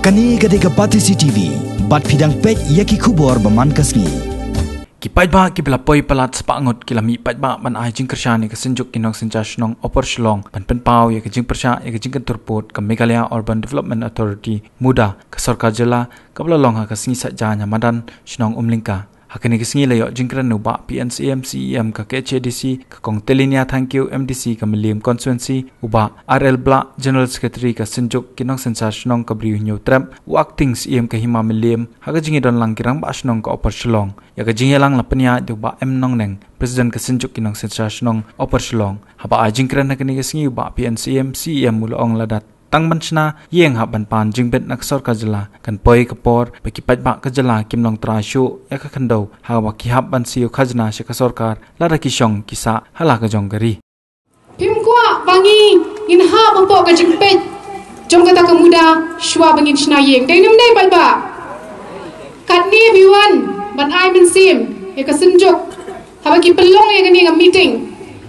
Kani gade ka Pati CCTV, bat pidang pet yaki kubor baman kasni. Kipai ba kipelapoi pelat sepangot kilami pai ba ban ai jing kersyani ke senjuk kinong senjas nong opor shlong ban penpau ya ke jing persya ya ke jing turput ke Meghalaya Urban Development Authority muda ke sarkar jela ke belalong ha ke singi sajanya madan shnong umlingka hakani ke singi layo jing kran nuba PNCM CEM ke KHDC ke kong telinia thank you MDC ke Miliam constituency uba RL Bla General Secretary ke senjuk kinong senjas nong ke briu new trap u acting CEM ke hima Miliam ha ke jingi don lang kirang ba shnong ke opor shlong ya ke jingi lang lapanya du ba em nong neng Presiden ke senjuk kinong senjas nong opor shlong haba ajing kran hakani ke singi uba PNCM CEM mulong ladat tang manchna yeng ha ban pan jingbet nak sarkar jela kan poi kapor baki pat ba ka jela kimlong trashu ya ka khando ha wa ki hab ban siu khajna she ka sarkar la ra ki shong kisa hala ka jong gari pim kwa bangi in ha ba po ka jingbet jong ka ta ka muda shwa bangin shna yeng dai nam dai bai ba kat ni biwan ban ai bin sim ya ka senjuk ha ba ki pelong ya ka ni meeting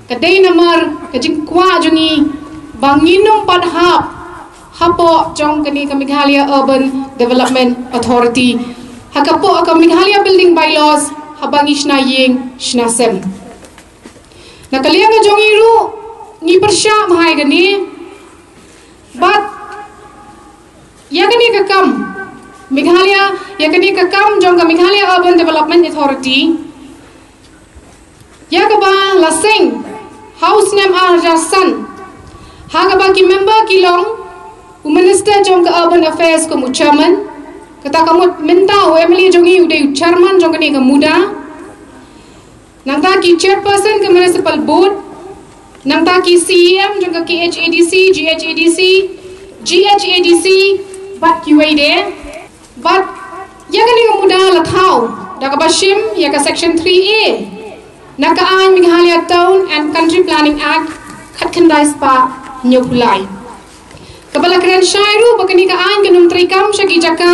ka dai namar ka jing kwa jongi banginong padhap hapo jong kani ka Meghalaya Urban Development Authority hakapo ka Meghalaya Building Bylaws habangi shna yeng shna sem nakalia nga jong iru ngi persya mahai gani but ya gani ka kam Meghalaya ya gani ka kam jong ka Meghalaya Urban Development Authority ya ka ba lasing house name Arjasan haga ba ki member kilong Minister jong ka Urban Affairs ko mu chairman kata kamu minta OMLA jong i uday chairman jong kani ka muda nang ta ki chairperson ka municipal board nang ta ki CEM jong ka KHADC GHADC bat ki way de but ya kani ka muda la thau da ka bashim ya ka section 3A naka an Meghalaya Town and Country Planning Act khat khandai spa nyopulai Kabala keren syairu bakani ka an kanum trikam syaki jaka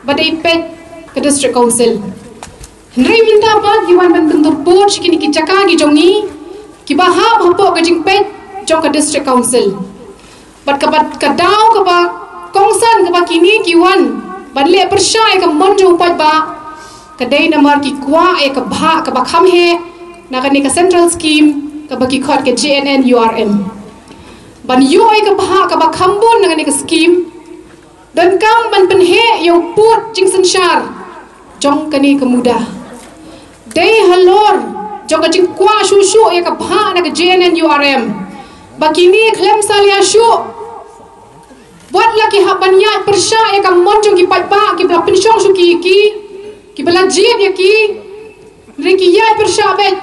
badai pet ke district council. Henry minta ba giwan ban bentur board syaki ki jaka gi jongi ki bahab hapo ka jing pet jong ka district council. Bat kabat kadau ka ba kongsan ka ba kini giwan ban le persyai ka monjo pat ba kadai namar ki kwa e ka bha ka ba kham he na kani ka central scheme ka ba ki khot ke JNN URM. Ban yoi ka baha ka ba khambon dengan ni ka scheme dan kam ban penhe yo put jing sensyar jong kani ka muda dei halor jong ka jing kwa susu ya ka baha na ka JNN URM bakini klem salia shu buat laki haban ya persya ya ka monjong ki pat ba ki bla pensyong su ki bla jib ya ki reki ya persya bet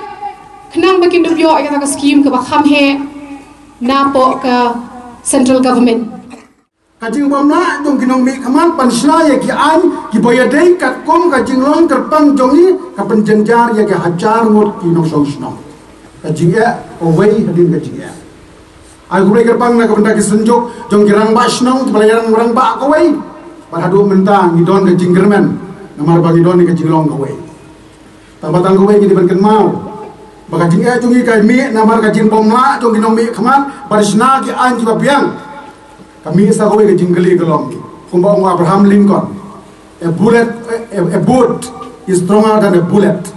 kenang bakin do yo ya ka scheme ka ba kham he napo ke central government. Kajing bomna jong kinong mi kaman pansla ya ki an ki boyadei kat kom kajing long terpang jongi ka penjenjar ya ki hajar ngot kinong sosno. Kajing ya away hadin kajing ya. Aku boleh kerpang na ka benda ki senjuk jong kirang basnong ki balayaran orang ba ko way. Parhadu mentang idon kajing germen namar bagi don kajing long ko way. Tambatang ko way ki dibankan mau. Baka jing ya jungi kai mi namar ka jing pomla jong kinong mi khaman barisna ki an ki babiang kami sa ko ke jingli gelong kumba Abraham Lincoln a boat is stronger than a bullet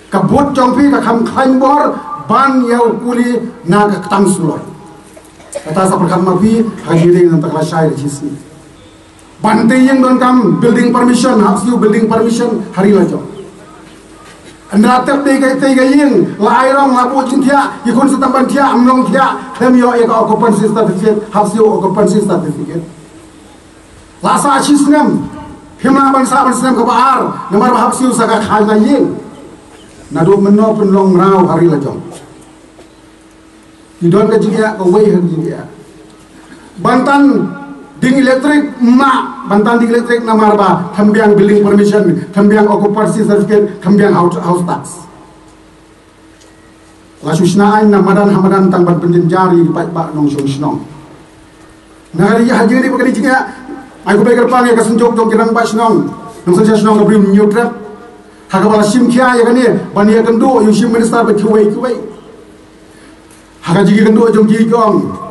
ka boat jong pi ka kham khain bor ban yau kuli na ka tang suloi kata sa perkham ma pi hajiri nan takla shai jisni bante yang don kam building permission house you building permission hari la jong anda tak tega yang lai rong labu cintia ikon setamban dia amlong dia hem yo ek occupancy certificate house yo occupancy certificate lasa chisnem himla bangsa bangsa ke bahar nomor house yo saka khana yang nadu menno penlong rau hari la jong idon ka jiga ko wei han jiga bantan ding elektrik ma bantan ding elektrik namar ba thambiang building permission thambiang occupancy certificate thambiang house tax la susna ain namadan hamadan tang ban penjenjari pai ba nong susnong nari hajiri bakari jiga aku beker pang ya kasenjok jong kirang ba snong nong senjong brim new trap hakabala sim kya ya kani bania kendo yu sim minister ba kuwai hakaji kendo jong ji jong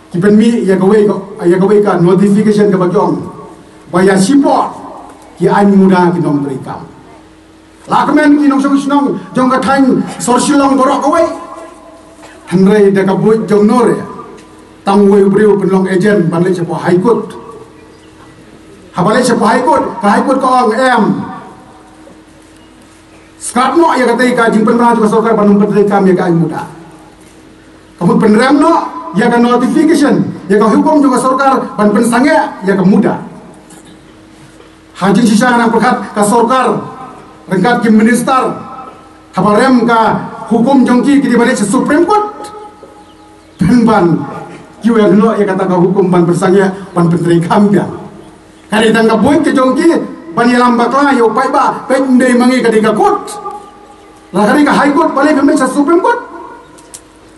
kipen mi ya kawai ka notification ka bagyong bayar sipot ki an muda ki nom berikam lakmen ki nom song jong ka thain sor silong borok kawai hanrei de ka buit jong nore tang wei breu penlong agent ban le sepo high court habale sepo high court ko ang em sekarang no ya kata ika jing penraj ke sorkar banung berikam ya ka an muda kamu penrem no ya ka notification ya ka hukum juga sorkar ban pensange ya ka muda hajing sisa anak perkat ka sorkar rengkat ki minister kabarem ka hukum jongki ki dibalik Supreme Court penban kiu yang no ya kata ka hukum ban bersange ban penteri kambia kali tangga buik ke jongki ban yalam bakla yo pai ba pendei mangi ka dinga court la kali ka high court balik pembe Supreme Court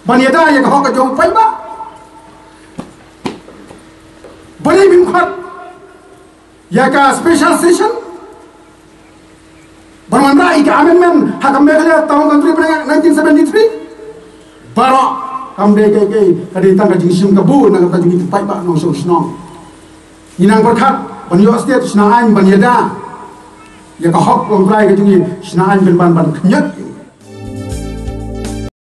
ban yada ya ka hok jong pai ba balik bimkhat ya ka special session Bermandra ika amendment hakam Meghalaya tahun 1973 baru kamde ke kadi tangga jingsim kabu nang kata jing pai ba nong so snong inang berkat banyo state snaan banyada ya ka hok longrai ke jing snaan ben ban kenyat